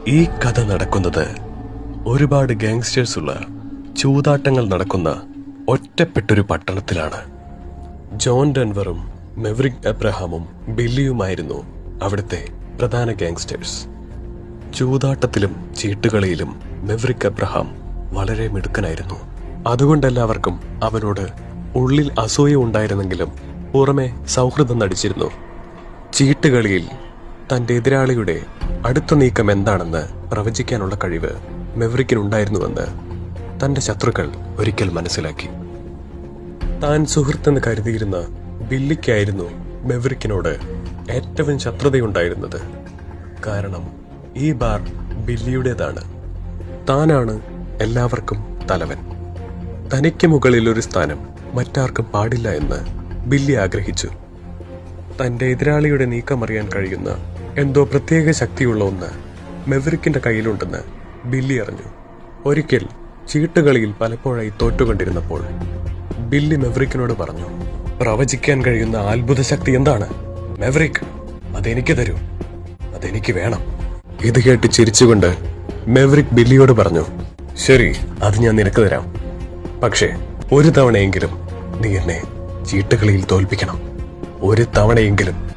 ഈ കഥ നടക്കുന്നത് ഒരുപാട് ഗാങ്സ്റ്റേഴ്സ് ഉള്ള ചൂതാട്ടങ്ങൾ നടക്കുന്ന ഒറ്റപ്പെട്ടൊരു പട്ടണത്തിലാണ്. ജോൺ ഡെൻവറും മെവറിക് എബ്രഹാമും ബില്ലിയുമായിരുന്നു അവിടുത്തെ പ്രധാന ഗാങ്സ്റ്റേഴ്സ്. ചൂതാട്ടത്തിലും ചീട്ടുകളിയിലും മെവറിക് എബ്രഹാം വളരെ മിടുക്കനായിരുന്നു. അതുകൊണ്ടെല്ലാവർക്കും അവനോട് ഉള്ളിൽ അസൂയ ഉണ്ടായിരുന്നെങ്കിലും പുറമെ സൗഹൃദം നടിച്ചിരുന്നു. ചീട്ടുകളിയിൽ തന്റെ എതിരാളിയുടെ അടുത്ത നീക്കം എന്താണെന്ന് പ്രവചിക്കാനുള്ള കഴിവ് മെവറിക്കിനുണ്ടായിരുന്നുവെന്ന് തന്റെ ശത്രുക്കൾ ഒരിക്കൽ മനസ്സിലാക്കി. താൻ സുഹൃത്തെന്ന് കരുതിയിരുന്ന ബില്ലിക്കായിരുന്നു മെവറിക്കിനോട് ഏറ്റവും ശത്രുതയുണ്ടായിരുന്നത്. കാരണം ഈ ബാർ ബില്ലിയുടേതാണ്. താനാണ് എല്ലാവർക്കും തലവൻ. തനിക്ക് മുകളിൽ ഒരു സ്ഥാനം മറ്റാർക്കും പാടില്ല എന്ന് ബില്ലി ആഗ്രഹിച്ചു. തന്റെ എതിരാളിയുടെ നീക്കമറിയാൻ കഴിയുന്ന എന്തോ പ്രത്യേക ശക്തിയുള്ള ഒന്ന് മെവറിക്കിന്റെ കയ്യിലുണ്ടെന്ന് ബില്ലി അറിഞ്ഞു. ഒരിക്കൽ ചീട്ടുകളിയിൽ പലപ്പോഴായി തോറ്റുകൊണ്ടിരുന്നപ്പോൾ ബില്ലി മെവറിക്കിനോട് പറഞ്ഞു, പ്രവചിക്കാൻ കഴിയുന്ന അത്ഭുത ശക്തി എന്താണ്? മെവറിക്, അതെനിക്ക് തരൂ, അതെനിക്ക് വേണം. ഇത് കേട്ട് ചിരിച്ചുകൊണ്ട് മെവറിക് ബില്ലിയോട് പറഞ്ഞു, ശരി, അത് ഞാൻ നിനക്ക് തരാം. പക്ഷേ ഒരു തവണയെങ്കിലും നീ എന്നെ ചീട്ടുകളിയിൽ തോൽപ്പിക്കണം. ഒരു തവണയെങ്കിലും